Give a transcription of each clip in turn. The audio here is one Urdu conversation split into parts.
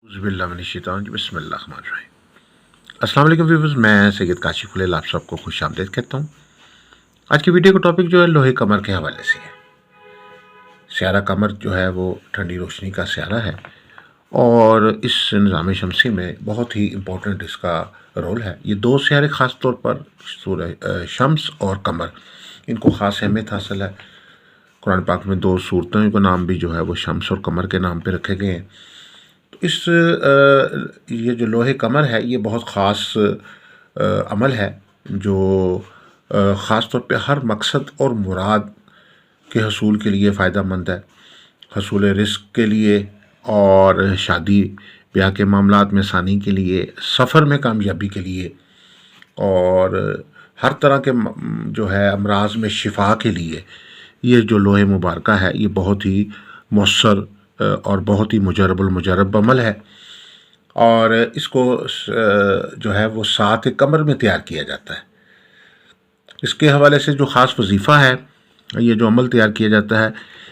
بسم اللہ الرحمن الرحیم۔ السلام علیکم ویورز، میں سید کاشف خلیل آپ سب کو خوش آمدید کہتا ہوں۔ آج کی ویڈیو کا ٹاپک جو ہے لوہے قمر کے حوالے سے ہے۔ سیارہ قمر جو ہے وہ ٹھنڈی روشنی کا سیارہ ہے اور اس نظام شمسی میں بہت ہی امپورٹنٹ اس کا رول ہے۔ یہ دو سیارے خاص طور پر سورہ شمس اور قمر، ان کو خاص اہمیت حاصل ہے۔ قرآن پاک میں دو صورتوں کا نام بھی جو ہے وہ شمس اور قمر کے نام پہ رکھے گئے ہیں۔ یہ جو لوہے قمر ہے یہ بہت خاص عمل ہے جو خاص طور پہ ہر مقصد اور مراد کے حصول کے لیے فائدہ مند ہے۔ حصول رزق کے لیے اور شادی بیاہ کے معاملات میں آسانی کے لیے، سفر میں کامیابی کے لیے اور ہر طرح کے جو ہے امراض میں شفا کے لیے یہ جو لوہے مبارکہ ہے یہ بہت ہی مؤثر اور بہت ہی مجرب عمل ہے، اور اس کو جو ہے وہ ساعت قمر میں تیار کیا جاتا ہے۔ اس کے حوالے سے جو خاص وظیفہ ہے، یہ جو عمل تیار کیا جاتا ہے،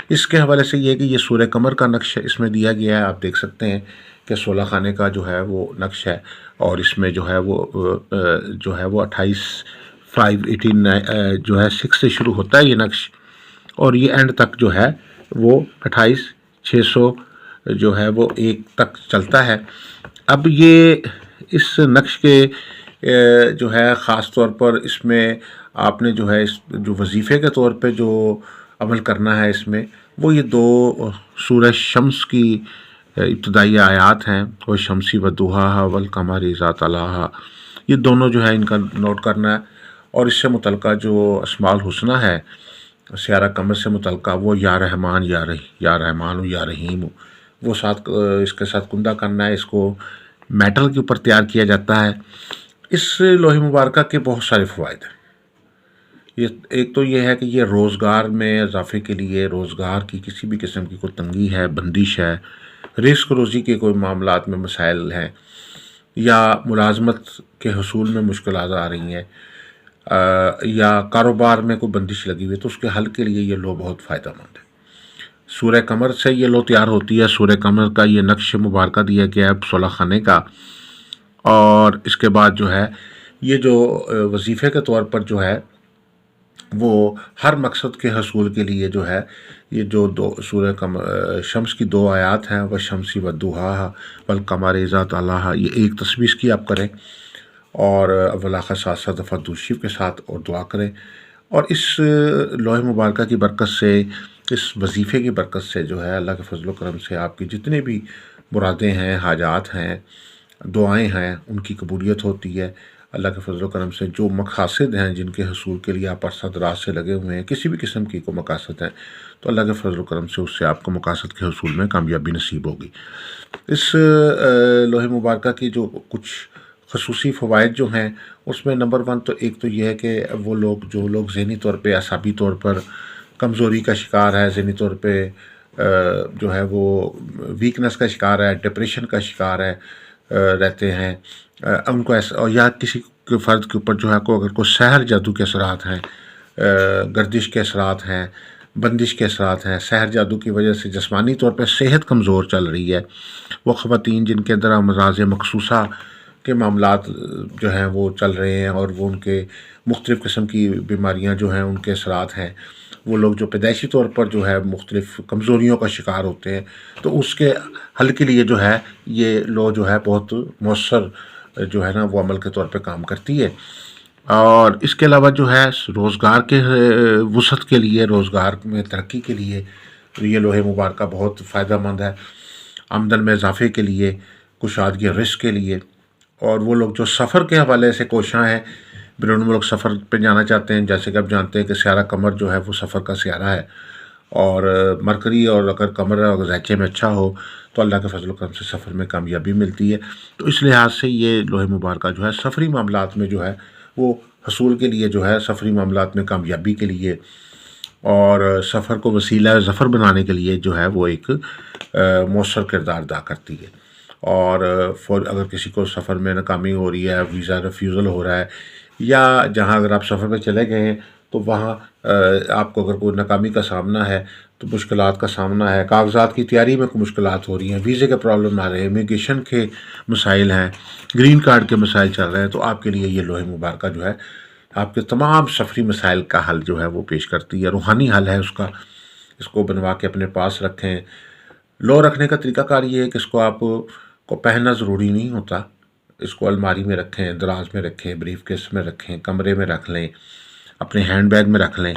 اس کے حوالے سے یہ ہے کہ یہ سورہ قمر کا نقش اس میں دیا گیا ہے۔ آپ دیکھ سکتے ہیں کہ 16 خانے کا جو ہے وہ نقش ہے، اور اس میں جو ہے وہ 28 جو ہے 6 سے شروع ہوتا ہے یہ نقش، اور یہ اینڈ تک جو ہے وہ 28 600 جو ہے وہ 1 تک چلتا ہے۔ اب یہ اس نقش کے جو ہے خاص طور پر اس میں آپ نے جو ہے جو وظیفے کے طور پہ جو عمل کرنا ہے اس میں، وہ یہ دو سورہ شمس کی ابتدائی آیات ہیں، وہ شمسی وضحاہا والقمر اذا تلاہا، یہ دونوں جو ہے ان کا نوٹ کرنا ہے، اور اس سے متعلقہ جو اسماء الحسنی ہے سیارہ قمر سے متعلقہ، وہ یا رحمان یا رحمان یا رحیم، وہ ساتھ اس کے ساتھ کندہ کرنا ہے۔ اس کو میٹل کے اوپر تیار کیا جاتا ہے۔ اس لوہے مبارکہ کے بہت سارے فوائد ہیں۔ ایک تو یہ ہے کہ یہ روزگار میں اضافے کے لیے، روزگار کی کسی بھی قسم کی کوئی تنگی ہے، بندش ہے، رزق روزی کے کوئی معاملات میں مسائل ہیں، یا ملازمت کے حصول میں مشکلات آ رہی ہیں، یا کاروبار میں کوئی بندش لگی ہوئی ہے، تو اس کے حل کے لیے یہ لو بہت فائدہ مند ہے۔ سورہ قمر سے یہ لو تیار ہوتی ہے۔ سورہ قمر کا یہ نقش مبارکہ دیا گیا ہے 16 خانے کا، اور اس کے بعد جو ہے یہ جو وظیفے کے طور پر جو ہے وہ ہر مقصد کے حصول کے لیے جو ہے یہ جو دو سورہ شمس کی 2 آیات ہیں، وہ شمسی وضحاہا والقمر اذا تلاہا، یہ ایک تسبیح کی آپ کریں، اور اول آخر 7 دفعہ درود شریف کے ساتھ اور دعا کریں، اور اس لوہے مبارکہ کی برکت سے، اس وظیفے کی برکت سے جو ہے اللہ کے فضل و کرم سے آپ کی جتنے بھی مرادیں ہیں، حاجات ہیں، دعائیں ہیں، ان کی قبولیت ہوتی ہے۔ اللہ کے فضل و کرم سے جو مقاصد ہیں جن کے حصول کے لیے آپ عرصہ دراز سے لگے ہوئے ہیں، کسی بھی قسم کی کوئی مقاصد ہیں، تو اللہ کے فضل و کرم سے اس سے آپ کو مقاصد کے حصول میں کامیابی نصیب ہوگی۔ اس لوہے مبارکہ کی جو کچھ خصوصی فوائد جو ہیں، اس میں نمبر 1 تو ایک تو یہ ہے کہ وہ جو لوگ ذہنی طور پہ، اعصابی طور پر کمزوری کا شکار ہے، ذہنی طور پہ جو ہے وہ ویکنس کا شکار ہے، ڈپریشن کا شکار ہے، رہتے ہیں، ان کو ایسا، یا کسی کے فرد کے اوپر جو ہے اگر کوئی سحر جادو کے اثرات ہیں، گردش کے اثرات ہیں، بندش کے اثرات ہیں، سحر جادو کی وجہ سے جسمانی طور پہ صحت کمزور چل رہی ہے، وہ خواتین جن کے اندر امراض مخصوصہ کے معاملات جو ہیں وہ چل رہے ہیں، اور وہ ان کے مختلف قسم کی بیماریاں جو ہیں ان کے اثرات ہیں، وہ لوگ جو پیدائشی طور پر جو ہے مختلف کمزوریوں کا شکار ہوتے ہیں، تو اس کے حل کے لیے جو ہے یہ لو جو ہے بہت مؤثر جو ہے نا وہ عمل کے طور پہ کام کرتی ہے۔ اور اس کے علاوہ جو ہے روزگار کے وسعت کے لیے، روزگار میں ترقی کے لیے یہ لوہے مبارکہ بہت فائدہ مند ہے، آمدن میں اضافے کے لیے، کشادگی رزق کے لیے، اور وہ لوگ جو سفر کے حوالے سے کوشاں ہیں، بیرون ملک سفر پہ جانا چاہتے ہیں، جیسے کہ آپ جانتے ہیں کہ سیارہ قمر جو ہے وہ سفر کا سیارہ ہے، اور مرکری اور اگر قمر اگر ذائقے میں اچھا ہو تو اللہ کے فضل و کرم سے سفر میں کامیابی ملتی ہے۔ تو اس لحاظ سے یہ لوہے مبارکہ جو ہے سفری معاملات میں جو ہے وہ حصول کے لیے جو ہے، سفری معاملات میں کامیابی کے لیے اور سفر کو وسیلہ ظفر بنانے کے لیے جو ہے وہ ایک مؤثر کردار ادا کرتی ہے۔ اور اگر کسی کو سفر میں ناکامی ہو رہی ہے، ویزا ریفیوزل ہو رہا ہے، یا جہاں اگر آپ سفر پہ چلے گئے ہیں تو وہاں آپ کو اگر کوئی ناکامی کا سامنا ہے تو مشکلات کا سامنا ہے، کاغذات کی تیاری میں کوئی مشکلات ہو رہی ہیں، ویزے کے پرابلم آ رہے ہیں، امیگریشن کے مسائل ہیں، گرین کارڈ کے مسائل چل رہے ہیں، تو آپ کے لیے یہ لوح مبارکہ جو ہے آپ کے تمام سفری مسائل کا حل جو ہے وہ پیش کرتی ہے، روحانی حل ہے اس کا۔ اس کو بنوا کے اپنے پاس رکھیں۔ لو رکھنے کا طریقہ کار یہ ہے کہ اس کو آپ کو پہننا ضروری نہیں ہوتا، اس کو الماری میں رکھیں، دراز میں رکھیں، بریف کیس میں رکھیں، کمرے میں رکھ لیں، اپنے ہینڈ بیگ میں رکھ لیں۔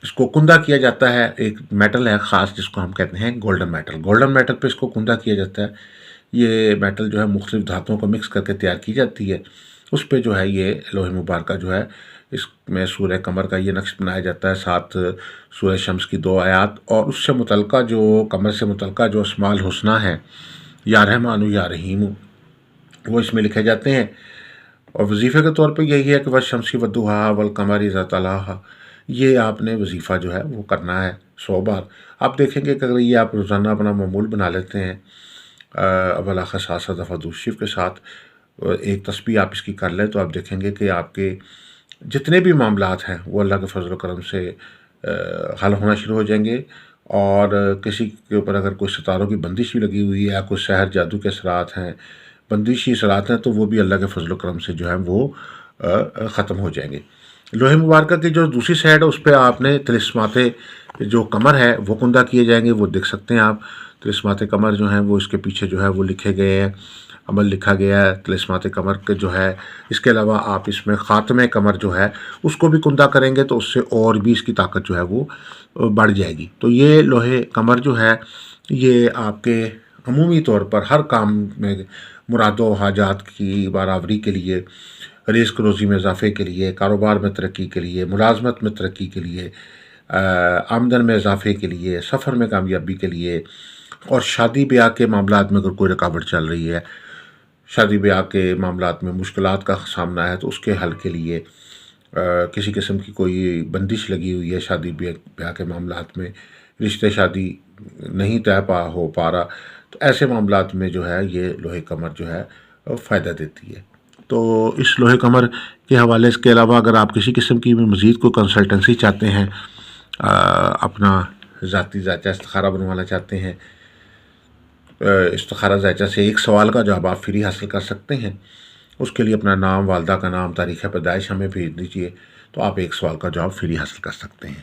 اس کو کندہ کیا جاتا ہے، ایک میٹل ہے خاص جس کو ہم کہتے ہیں گولڈن میٹل، گولڈن میٹل پہ اس کو کندہ کیا جاتا ہے۔ یہ میٹل جو ہے مختلف دھاتوں کو مکس کر کے تیار کی جاتی ہے، اس پہ جو ہے یہ لوح مبارکہ جو ہے اس میں سورہ قمر کا یہ نقش بنایا جاتا ہے، ساتھ سورہ شمس کی 2 آیات، اور اس سے متعلقہ جو قمر سے متعلقہ جو اسماء الحسنی ہے، یا رحمان یا رحیم، وہ اس میں لکھے جاتے ہیں۔ اور وظیفے کے طور پہ یہی ہے کہ والشمس والضحیٰ والقمر اذا تلاھا، یہ آپ نے وظیفہ جو ہے وہ کرنا ہے 100 بار۔ آپ دیکھیں گے کہ اگر یہ آپ روزانہ اپنا معمول بنا لیتے ہیں، اول آخر 7 دفعہ درود شریف کے ساتھ ایک تسبیح آپ اس کی کر لیں، تو آپ دیکھیں گے کہ آپ کے جتنے بھی معاملات ہیں وہ اللہ کے فضل و کرم سے حل ہونا شروع ہو جائیں گے۔ اور کسی کے اوپر اگر کوئی ستاروں کی بندش بھی لگی ہوئی ہے یا کوئی سحر جادو کے اثرات ہیں، بندشی اثرات ہیں، تو وہ بھی اللہ کے فضل و کرم سے جو ہے وہ ختم ہو جائیں گے۔ لوح مبارکہ کی جو دوسری سائڈ ہے اس پہ آپ نے طلسمات جو قمر ہے وہ کندہ کیے جائیں گے، وہ دیکھ سکتے ہیں آپ۔ طلسمات قمر جو ہیں وہ اس کے پیچھے جو ہے وہ لکھے گئے ہیں، عمل لکھا گیا ہے طلسمات قمر کے جو ہے۔ اس کے علاوہ آپ اس میں خاتم قمر جو ہے اس کو بھی کندہ کریں گے تو اس سے اور بھی اس کی طاقت جو ہے وہ بڑھ جائے گی۔ تو یہ لوح قمر جو ہے یہ آپ کے عمومی طور پر ہر کام میں مرادوں و حاجات کی برآوری کے لیے، رزق روزی میں اضافے کے لیے، کاروبار میں ترقی کے لیے، ملازمت میں ترقی کے لیے، آمدن میں اضافے کے لیے، سفر میں کامیابی کے لیے، اور شادی بیاہ کے معاملات میں اگر کوئی رکاوٹ چل رہی ہے، شادی بیاہ کے معاملات میں مشکلات کا سامنا ہے تو اس کے حل کے لیے، کسی قسم کی کوئی بندش لگی ہوئی ہے شادی بیاہ کے معاملات میں، رشتے شادی نہیں طے ہو پا رہا، تو ایسے معاملات میں جو ہے یہ لوح قمر جو ہے فائدہ دیتی ہے۔ تو اس لوح قمر کے حوالے کے علاوہ اگر آپ کسی قسم کی مزید کوئی کنسلٹنسی چاہتے ہیں، اپنا ذاتی ذائچہ استخارہ بنوانا چاہتے ہیں، استخارہ ذائچہ سے ایک سوال کا جواب آپ فری حاصل کر سکتے ہیں۔ اس کے لیے اپنا نام، والدہ کا نام، تاریخ پیدائش ہمیں بھیج دیجیے، تو آپ ایک سوال کا جواب فری حاصل کر سکتے ہیں۔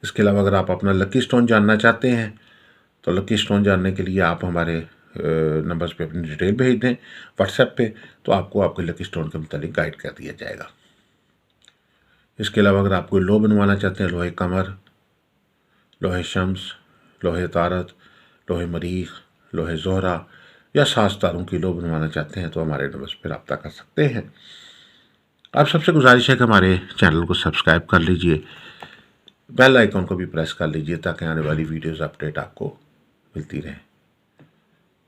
اس کے علاوہ اگر آپ اپنا لکی سٹون جاننا چاہتے ہیں تو لکی سٹون جاننے کے لیے آپ ہمارے نمبرز پہ اپنی ڈیٹیل بھیج دیں واٹس ایپ پہ، تو آپ کو آپ کے لکی سٹون کے متعلق گائیڈ کر دیا جائے گا۔ اس کے علاوہ اگر آپ کوئی لو بنوانا چاہتے ہیں، لوح قمر، لوح شمس، لوح طارت، لوح مریخ، لوح زہرہ، یا 7 ستاروں کی لو بنوانا چاہتے ہیں تو ہمارے نمبرز پہ رابطہ کر سکتے ہیں۔ آپ سب سے گزارش ہے کہ ہمارے چینل کو سبسکرائب کر لیجئے، بیل آئیکن کو بھی پریس کر لیجئے تاکہ آنے والی ویڈیوز اپڈیٹ آپ کو ملتی رہیں۔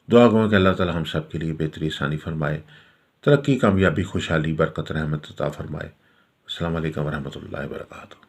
دعا گو کہ اللہ تعالی ہم سب کے لیے بہتری آسانی فرمائے، ترقی، کامیابی، خوشحالی، برکت، رحمت عطا فرمائے۔ السلام علیکم ورحمۃ اللہ وبرکاتہ۔